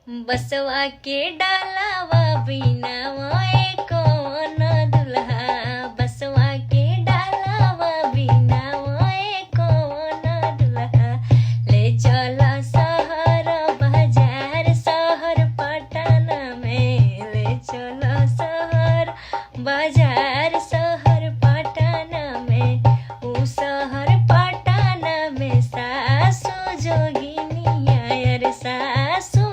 बसवा के डालावा बिना मोए कौन दुल्हा। बसवा के डालावा बिना मोए कौन दुल्हा। ले चला शहर बाजार शहर पटना में। ले चला शहर बाजार शहर पटना में। ऊ शहर पटना में सासु जोगिनिया यार सासु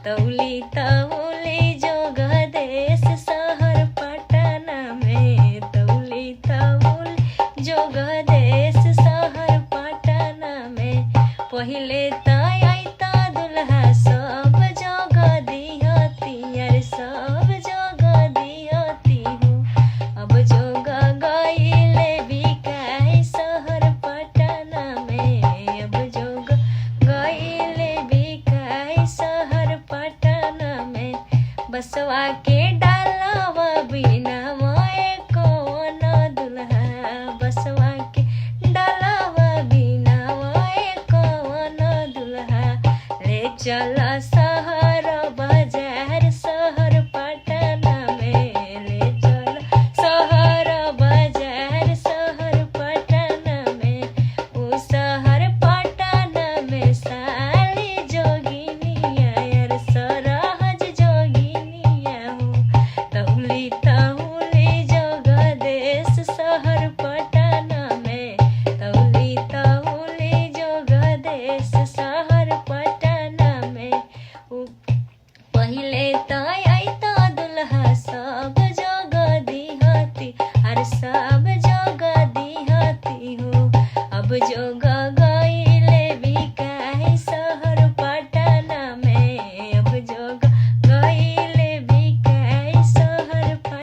तौली तौली जोगदेश शहर पटना में। तौली तौली जोगदेश शहर पटना में। पहिले तैता दुल्हा सब जोग दिहती यार सब जोग दिहती हो। अब जोग गईले बिकाई शहर पटना में। अब जोग गईले बिकाई शहर पटना में। बसवा के डालावा बिना मोए कौन दुल्हा। बसवा के डालावा बिना मोए कौन दुल्हा। ले चल